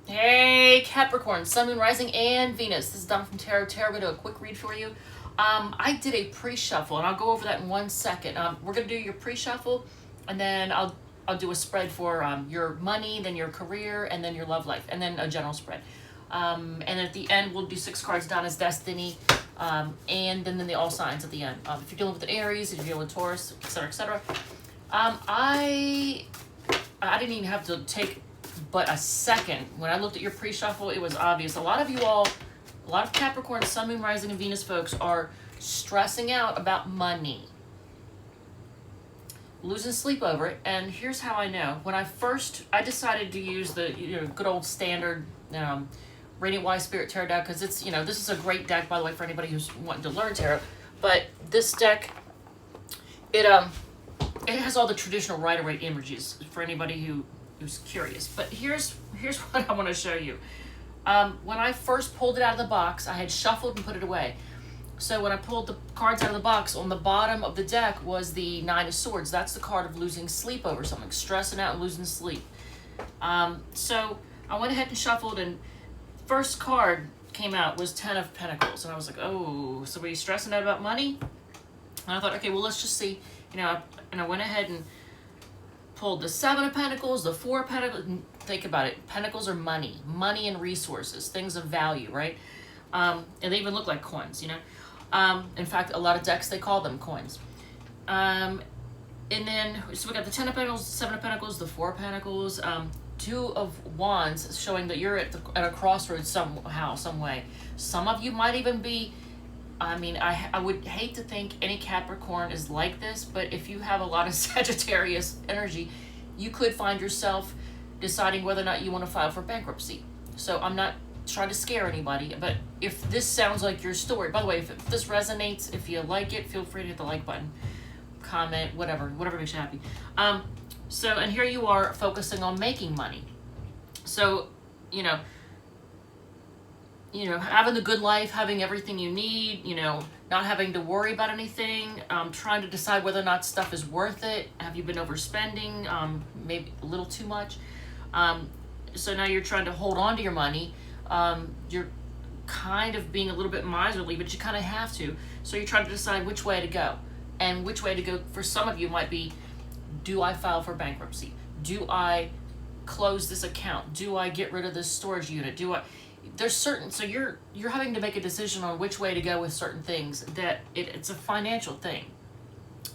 Hey Capricorn, Sun, Moon, Rising, and Venus. This is Donna from Tarot. Tarot, I'm going to do a quick read for you. I did a pre-shuffle, and I'll go over that in 1 second. We're going to do your pre-shuffle, and then I'll do a spread for your money, then your career, and then your love life, and then a general spread. And at the end, we'll do 6 cards, Donna's Destiny, and then the all signs at the end. If you're dealing with an Aries, if you're dealing with Taurus, etc., etc. I didn't even have to take but a second. When I looked at your pre-shuffle, it was obvious. A lot of Capricorn, Sun, Moon, Rising, and Venus folks are stressing out about money, losing sleep over it. And here's how I know. When I decided to use the good old standard Radiant Wise Spirit Tarot deck, because it's this is a great deck, by the way, for anybody who's wanting to learn tarot. But this deck, it has all the traditional Rider-Waite images for anybody who's curious. But here's what I want to show you. When I first pulled it out of the box, I had shuffled and put it away. So when I pulled the cards out of the box, on the bottom of the deck was the Nine of Swords. That's the card of losing sleep over something, stressing out and losing sleep. So I went ahead and shuffled, and first card came out was Ten of Pentacles. And I was like, oh, so were you stressing out about money? And I thought, okay, well, let's just see. And I went ahead and pulled the Seven of Pentacles, the Four of Pentacles. Think about it. Pentacles are money and resources, things of value, right? And they even look like coins, In fact, a lot of decks, they call them coins. And then, so we got the Ten of Pentacles, the Seven of Pentacles, the Four of Pentacles, Two of Wands, showing that you're at a crossroads somehow, some way. Some of you might even be, I would hate to think any Capricorn is like this, but if you have a lot of Sagittarius energy, you could find yourself deciding whether or not you want to file for bankruptcy. So I'm not trying to scare anybody, but if this sounds like your story, by the way, if this resonates, if you like it, feel free to hit the like button, comment, whatever makes you happy. And here you are focusing on making money. So, having the good life, having everything you need, not having to worry about anything, trying to decide whether or not stuff is worth it. Have you been overspending? Maybe a little too much. So now you're trying to hold on to your money. You're kind of being a little bit miserly, but you kind of have to. So you're trying to decide which way to go. And which way to go for some of you might be, do I file for bankruptcy? Do I close this account? Do I get rid of this storage unit? So you're having to make a decision on which way to go with certain things, that it's a financial thing.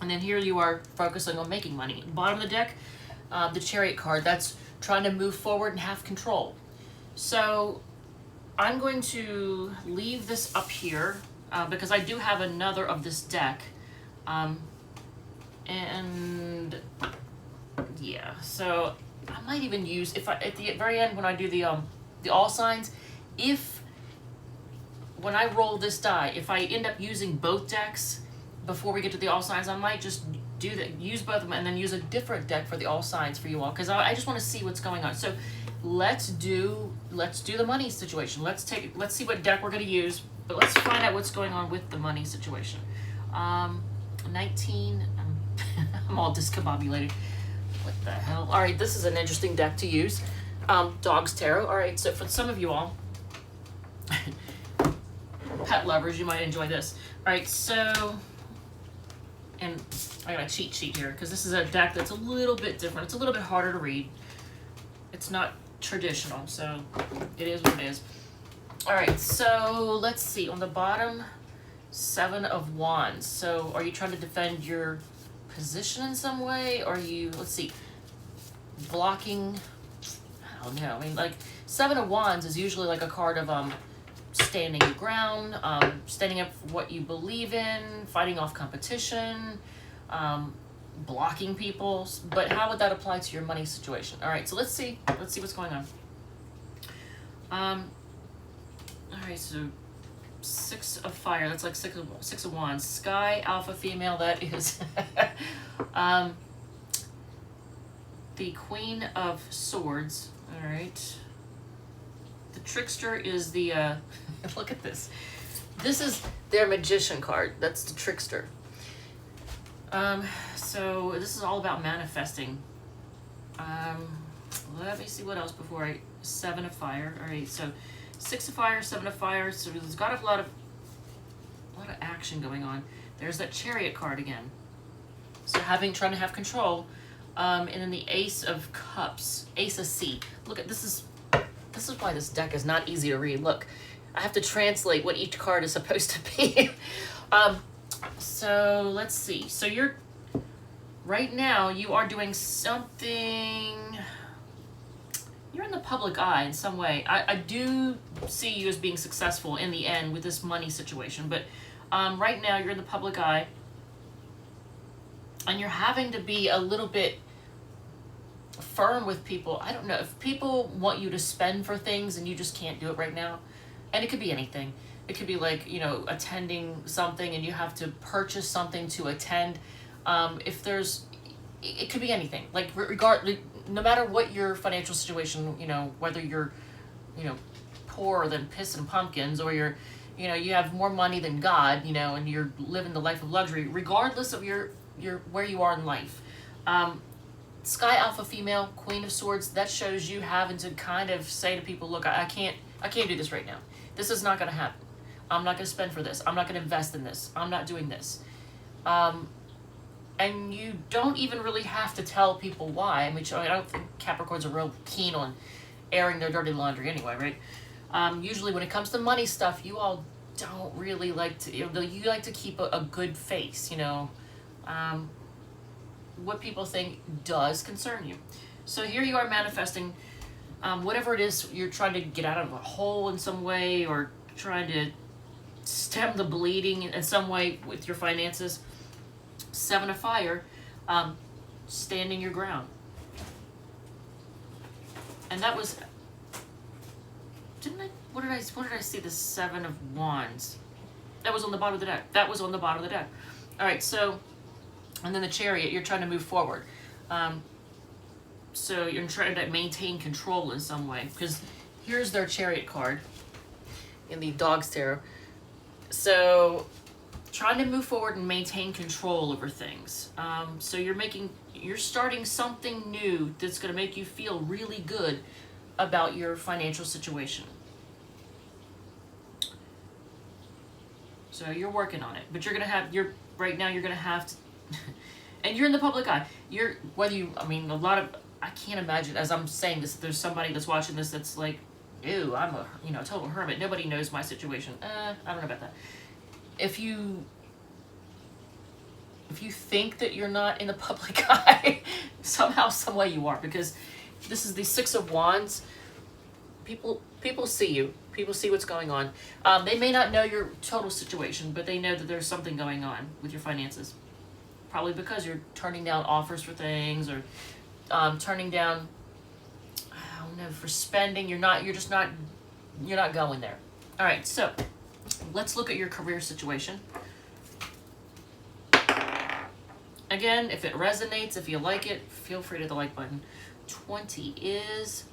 And then here you are focusing on making money. Bottom of the deck, the Chariot card, that's trying to move forward and have control. So I'm going to leave this up here because I do have another of this deck. And yeah, so I might even use, at the very end when I do the all signs, when I roll this die, if I end up using both decks before we get to the all signs, I might just use both of them and then use a different deck for the all signs for you all, because I just want to see what's going on. So let's do the money situation. Let's see what deck we're going to use, but let's find out what's going on with the money situation. 19. I'm all discombobulated. What the hell? All right, this is an interesting deck to use. Dog's Tarot. All right, so for some of you all, pet lovers, you might enjoy this. All right, so, and I got a cheat sheet here because this is a deck that's a little bit different. It's a little bit harder to read. It's not traditional, so it is what it is. All right, so let's see. On the bottom, Seven of Wands. So are you trying to defend your position in some way? Or are you, let's see, blocking? I don't know. Like Seven of Wands is usually like a card of standing your ground, standing up for what you believe in, fighting off competition, blocking people. But how would that apply to your money situation? All right, so let's see what's going on. All right, so Six of Fire, that's like six of Wands. Sky, alpha, female, that is the Queen of Swords. All right. The Trickster is the, look at this. This is their Magician card. That's the Trickster. So this is all about manifesting. Let me see what else before Seven of Fire. All right, so 6 of Fire, 7 of Fire. So there's got a lot of action going on. There's that Chariot card again. So trying to have control. And then the Ace of Cups, Ace of C. Look at this is why this deck is not easy to read. Look, I have to translate what each card is supposed to be. So let's see. So right now you are doing something. You're in the public eye in some way. I do see you as being successful in the end with this money situation, but right now you're in the public eye, and you're having to be a little bit firm with people. I don't know if people want you to spend for things and you just can't do it right now. And it could be anything. It could be like, attending something and you have to purchase something to attend. It could be anything. Like no matter what your financial situation, whether you're, poorer than piss and pumpkins, or you have more money than God, and you're living the life of luxury, regardless of your where you are in life. Sky Alpha Female, Queen of Swords, that shows you having to kind of say to people, look, I can't do this right now. This is not going to happen. I'm not going to spend for this. I'm not going to invest in this. I'm not doing this. And you don't even really have to tell people why. I don't think Capricorns are real keen on airing their dirty laundry anyway, right? Usually when it comes to money stuff, you all don't really like to, you like to keep a good face, what people think does concern you. So here you are manifesting whatever it is you're trying to get out of a hole in some way, or trying to stem the bleeding in some way with your finances. 7 of Fire, standing your ground. And that was, what did I see, the 7 of Wands? That was on the bottom of the deck. All right, so, and then the Chariot, you're trying to move forward. So you're trying to maintain control in some way, because here's their Chariot card in the Dog's Tarot. So trying to move forward and maintain control over things. So you're starting something new that's going to make you feel really good about your financial situation. So you're working on it, but right now you're going to have to, and you're in the public eye. I can't imagine, as I'm saying this, there's somebody that's watching this that's like, ew, I'm a total hermit. Nobody knows my situation. I don't know about that. If you think that you're not in the public eye, somehow, some way you are, because this is the 6 of Wands. People see you. People see what's going on. They may not know your total situation, but they know that there's something going on with your finances. Probably because you're turning down offers for things, or turning down, I don't know, for spending. You're not going there. All right, so let's look at your career situation. Again, if it resonates, if you like it, feel free to hit the like button. 20 is,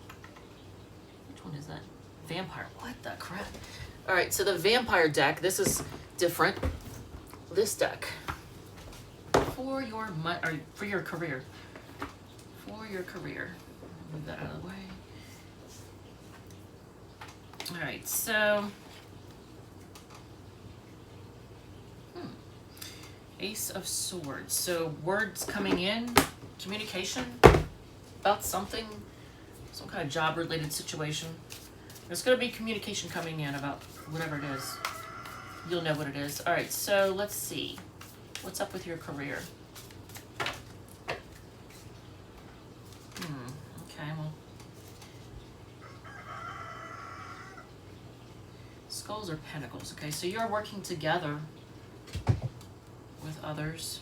which one is that? Vampire. What the crap? All right, so the Vampire deck, this is different. This deck, for your career. For your career. Move that out of the way. All right, so Ace of Swords. So words coming in, communication about something, some kind of job-related situation. There's going to be communication coming in about whatever it is. You'll know what it is. All right, so let's see. What's up with your career? Okay, well. Skulls or Pentacles. Okay, so you're working together with others.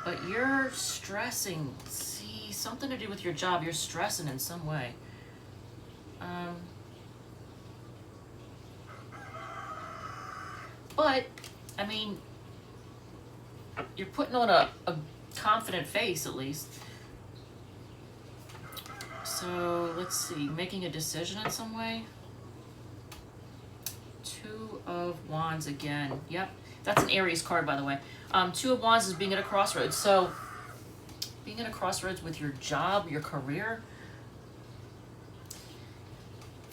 But you're stressing. See, something to do with your job. You're stressing in some way. But, I mean, you're putting on a confident face, at least. So, let's see. Making a decision in some way. 2 of Wands again. Yep. That's an Aries card, by the way. 2 of Wands is being at a crossroads. So, being at a crossroads with your job, your career.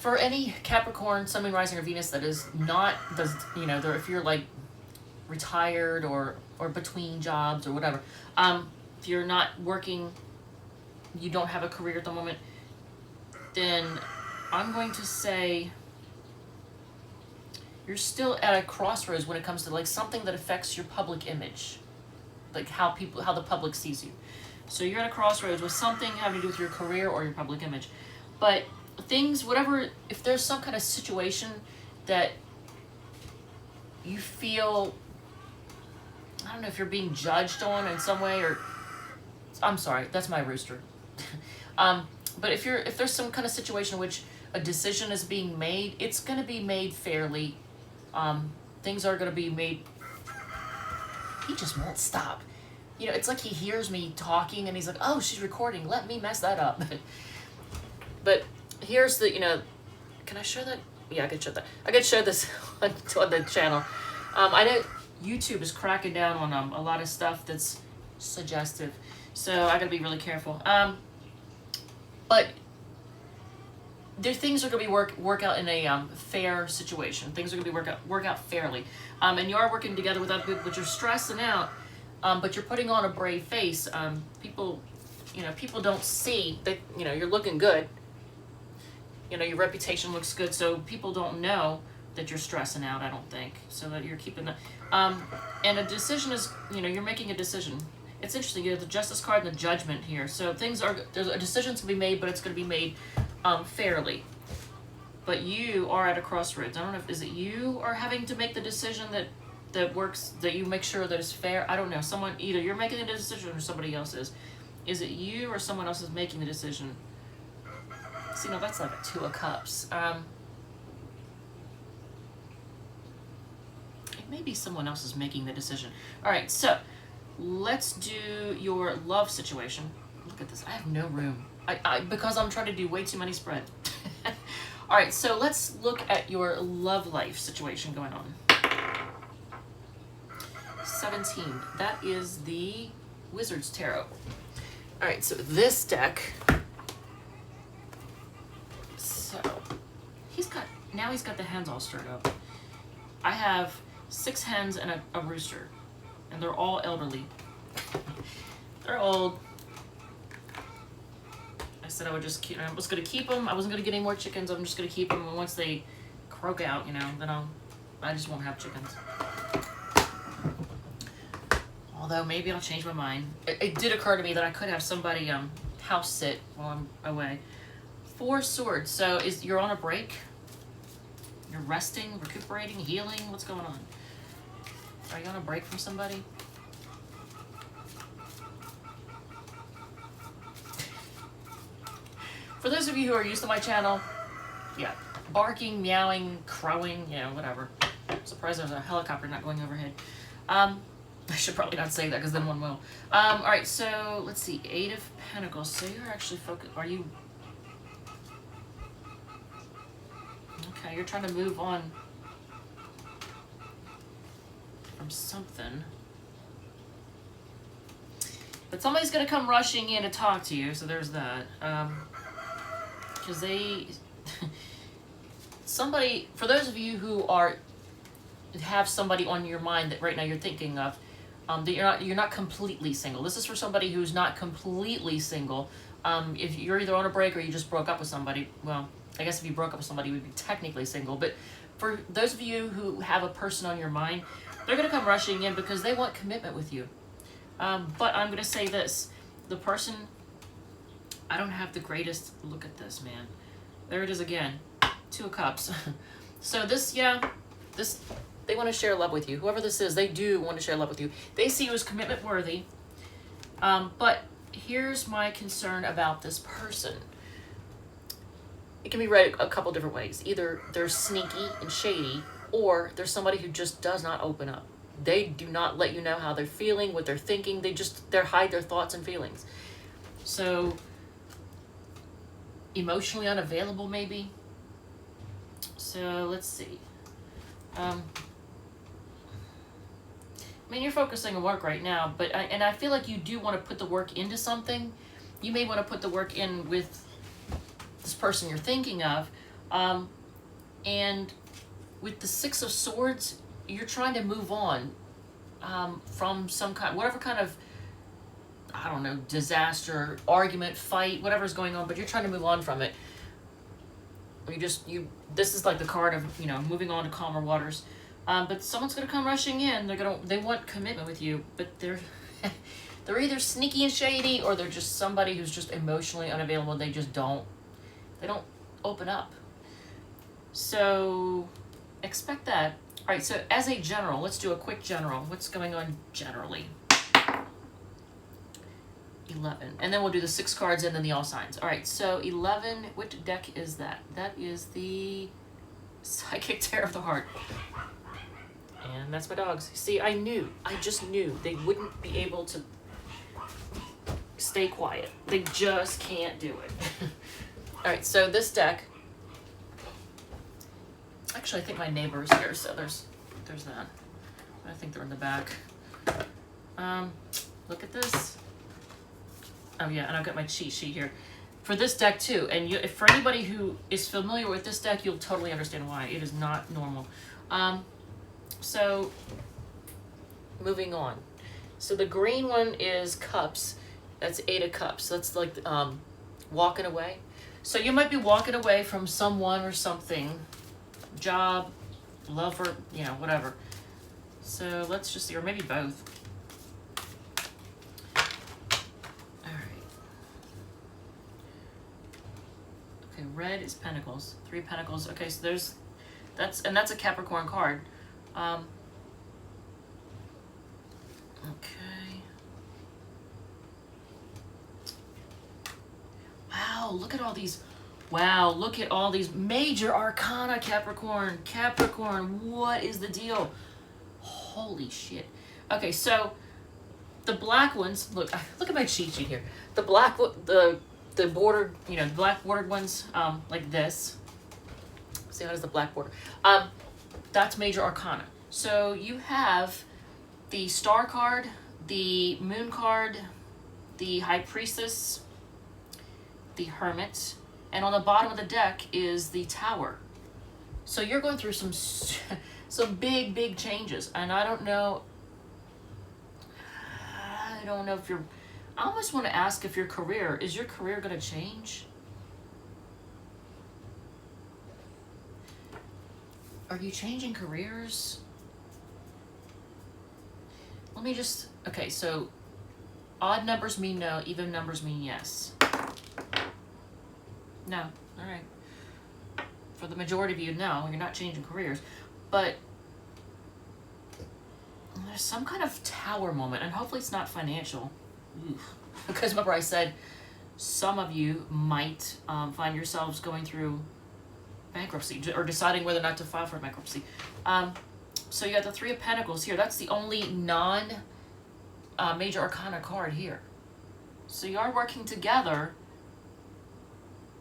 For any Capricorn, Sun, Moon, Rising, or Venus that is not, does, you know, if you're like retired or between jobs or whatever, if you're not working, you don't have a career at the moment, then I'm going to say you're still at a crossroads when it comes to like something that affects your public image, like how the public sees you. So you're at a crossroads with something having to do with your career or your public image. But things, whatever, if there's some kind of situation that you feel, I don't know if you're being judged on in some way, or, I'm sorry, that's my rooster. But if there's some kind of situation in which a decision is being made, it's going to be made fairly. Things are going to be made. He just won't stop. You know, it's like he hears me talking and he's like, oh, she's recording, let me mess that up. But here's the, you know, can I show that? Yeah, I can show that. I can show this on the channel. I know YouTube is cracking down on a lot of stuff that's suggestive, so I gotta be really careful. But there, things are gonna be work out in a fair situation. Things are gonna be work out fairly, and you are working together with other people, but you're stressing out. But you're putting on a brave face. People, you know, people don't see that, you know, you're looking good. You know, your reputation looks good, so people don't know that you're stressing out, I don't think. So that you're keeping the, and a decision is, you know, you're making a decision. It's interesting, you have the Justice card and the Judgment here. So there's a decision to be made, but it's going to be made fairly. But you are at a crossroads. I don't know if, is it you are having to make the decision that works, that you make sure that it's fair? I don't know. Someone, either you're making the decision or somebody else is. Is it you or someone else is making the decision? See, no, that's like a Two of Cups. Maybe someone else is making the decision. All right, so let's do your love situation. Look at this. I have no room. Because I'm trying to do way too many spread. All right, so let's look at your love life situation going on. 17. That is the Wizard's Tarot. All right, so this deck. So he's got the hens all stirred up. I have 6 hens and a rooster, and they're all elderly. They're old. I said I was gonna keep them. I wasn't gonna get any more chickens. I'm just gonna keep them, and once they croak out, you know, then I just won't have chickens. Although maybe I'll change my mind. It did occur to me that I could have somebody house sit while I'm away. 4 swords. So you're on a break? You're resting, recuperating, healing? What's going on? Are you on a break from somebody? For those of you who are used to my channel, yeah, barking, meowing, crowing, you know, whatever. I'm surprised there's a helicopter not going overhead. I should probably not say that because then one will. All right, so let's see. 8 of Pentacles. So you're actually focused. Are you? Okay, you're trying to move on from something. But somebody's going to come rushing in to talk to you, so there's that. Because somebody, for those of you who have somebody on your mind that right now you're thinking of, that you're not completely single. This is for somebody who's not completely single. If you're either on a break or you just broke up with somebody, well, I guess if you broke up with somebody, you would be technically single. But for those of you who have a person on your mind, they're going to come rushing in because they want commitment with you. But I'm going to say this. The person, I don't have the greatest, look at this, man. There it is again. 2 of Cups. So this, yeah, this, they want to share love with you. Whoever this is, they do want to share love with you. They see you as commitment worthy. But here's my concern about this person. It can be read a couple different ways. Either they're sneaky and shady, or they're somebody who just does not open up. They do not let you know how they're feeling, what they're thinking. They hide their thoughts and feelings. So, emotionally unavailable, maybe. So, let's see. I mean, you're focusing on work right now, but I feel like you do want to put the work into something. You may want to put the work in with this person you're thinking of, And with the Six of Swords, you're trying to move on from some kind, whatever kind of, I don't know, disaster, argument, fight, whatever's going on, but you're trying to move on from it. This is like the card of, moving on to calmer waters. But someone's going to come rushing in. They want commitment with you, but they're either sneaky and shady, or they're just somebody who's just emotionally unavailable. They don't open up. So expect that. All right, so as a general, let's do a quick general. What's going on generally? 11. And then we'll do the 6 cards and then the all signs. All right, so 11, what deck is that? That is the Psychic Tarot of the Heart. And that's my dogs. See, I just knew they wouldn't be able to stay quiet. They just can't do it. All right, so this deck, actually I think my neighbor is here, so there's that. I think they're in the back. Look at this. Oh yeah, and I've got my cheat sheet here for this deck too. And if for anybody who is familiar with this deck, you'll totally understand why. It is not normal. So moving on. So the green one is Cups. That's 8 of Cups. That's like walking away. So you might be walking away from someone or something, job, lover, whatever. So let's just see, or maybe both. Red is Pentacles, 3 Pentacles. Okay, so that's a Capricorn card. Okay. Wow, look at all these. Wow, look at all these major arcana, Capricorn. Capricorn, what is the deal? Holy shit. Okay, so the black ones, look at my cheat sheet here. The bordered, the black bordered ones, like this. See, how does the black border? That's major arcana. So you have the Star card, the Moon card, the High Priestess, the Hermit, and on the bottom of the deck is the Tower. So you're going through some big changes, and I don't know if you're. I almost want to ask if is your career going to change? Are you changing careers? Let me just, okay, so odd numbers mean no, even numbers mean yes. No, all right. For the majority of you, no, you're not changing careers. But there's some kind of tower moment, and hopefully it's not financial. Oof. Because remember I said some of you might find yourselves going through bankruptcy or deciding whether or not to file for bankruptcy. So you got the 3 of Pentacles here. That's the only major arcana card here. So you are working together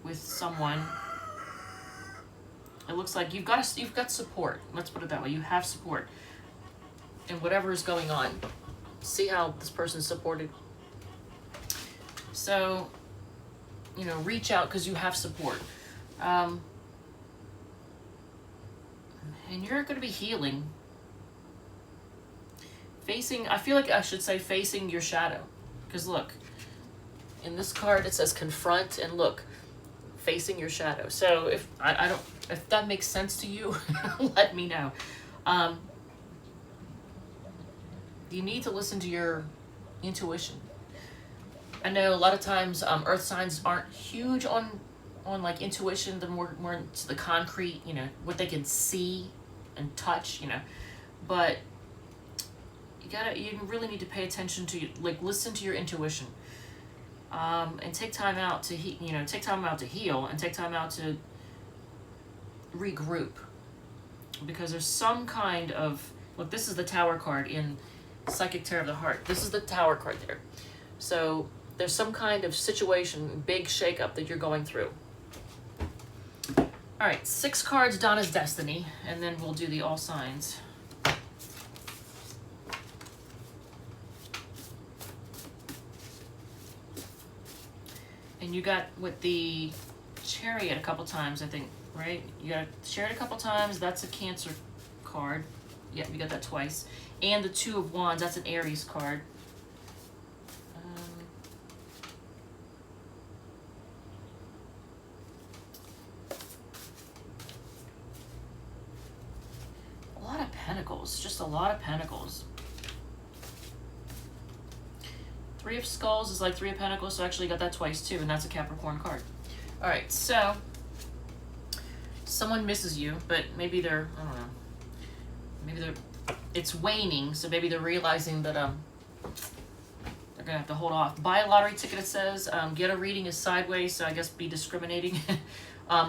with someone. It looks like you've got support. Let's put it that way. You have support in whatever is going on. See how this person's supported. So, reach out because you have support. And you're going to be healing. I feel like I should say facing your shadow. Because look, in this card it says confront, and look, facing your shadow. So if if that makes sense to you, let me know. You need to listen to your intuition. I know a lot of times earth signs aren't huge on like intuition. They're more into the concrete, what they can see and touch, but you really need to pay attention to, listen to your intuition, and take time out to take time out to heal, and take time out to regroup, because there's some kind of, look, this is the Tower card in Psychic Tarot of the Heart. This is the Tower card there. So there's some kind of situation, big shakeup that you're going through. All right, 6 cards, Donna's Destiny, and then we'll do the all signs. And you got with the Chariot a couple times, I think, right? You got Chariot a couple times. That's a Cancer card. Yeah, you got that twice. And the Two of Wands, that's an Aries card. A lot of Pentacles, just a lot of Pentacles. Three of Skulls is like Three of Pentacles, so actually you got that twice too, and that's a Capricorn card. All right, so someone misses you, but maybe they're, I don't know, maybe it's waning, so maybe they're realizing that they're gonna have to hold off. Buy a lottery ticket, it says. Get a reading is sideways, so I guess be discriminating.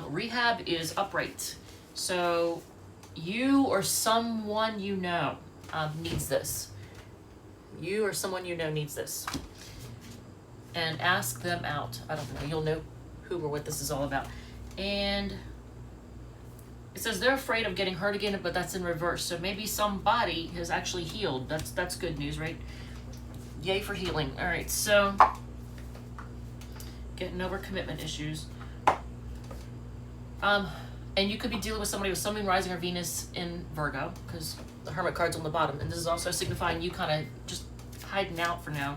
Rehab is upright, so you or someone you know needs this. You or someone you know needs this. And ask them out. I don't know. You'll know who or what this is all about. And it says they're afraid of getting hurt again, but that's in reverse. So maybe somebody has actually healed. That's good news, right? Yay for healing. All right, so getting over commitment issues. And you could be dealing with somebody with Sun, Moon, Rising, or Venus in Virgo, because the Hermit card's on the bottom. And this is also signifying you kind of just hiding out for now,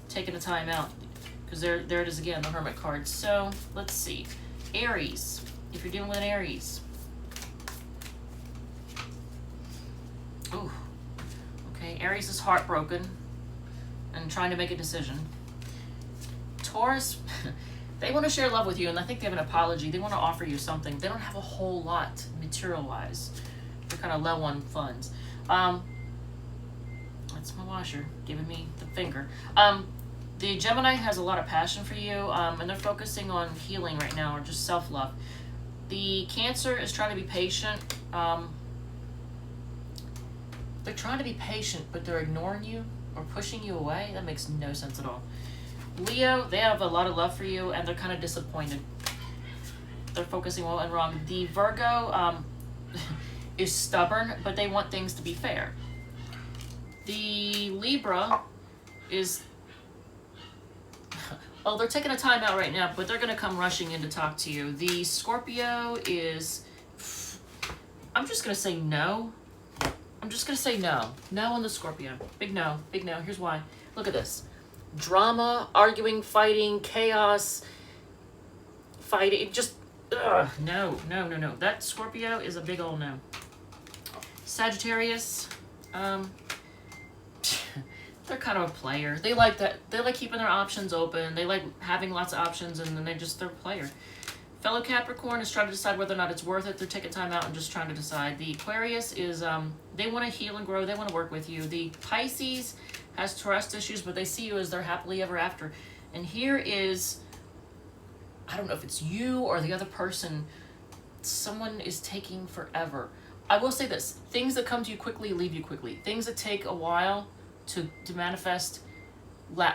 taking a time out, because there it is again, the Hermit card. So let's see. Aries, if you're dealing with an Aries. Ooh. Okay, Aries is heartbroken and trying to make a decision. Taurus, they want to share love with you, and I think they have an apology. They want to offer you something. They don't have a whole lot material-wise. They're kind of low on funds. That's my washer giving me the finger. The Gemini has a lot of passion for you, and they're focusing on healing right now, or just self-love. The Cancer is trying to be patient. They're trying to be patient, but they're ignoring you or pushing you away. That makes no sense at all. Leo, they have a lot of love for you, and they're kind of disappointed. They're focusing well and wrong. The Virgo is stubborn, but they want things to be fair. The Libra is, well, they're taking a time out right now, but they're going to come rushing in to talk to you. The Scorpio is, I'm just going to say no. I'm just going to say no. No on the Scorpio. Big no. Big no. Here's why. Look at this. Drama, arguing, fighting, chaos, fighting, just, no. That Scorpio is a big old no. Sagittarius, they're kind of a player. They like that. They like keeping their options open. They like having lots of options, and then they're a player. Fellow Capricorn is trying to decide whether or not it's worth it. They're taking time out and just trying to decide. The Aquarius is, they want to heal and grow. They want to work with you. The Pisces has trust issues, but they see you as their happily ever after. And here is, I don't know if it's you or the other person, someone is taking forever. I will say this, things that come to you quickly leave you quickly. Things that take a while to manifest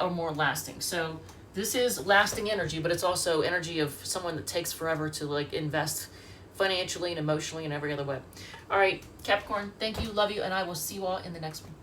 or more lasting. So this is lasting energy, but it's also energy of someone that takes forever to like invest financially and emotionally and every other way. All right, Capricorn, thank you, love you, and I will see you all in the next one.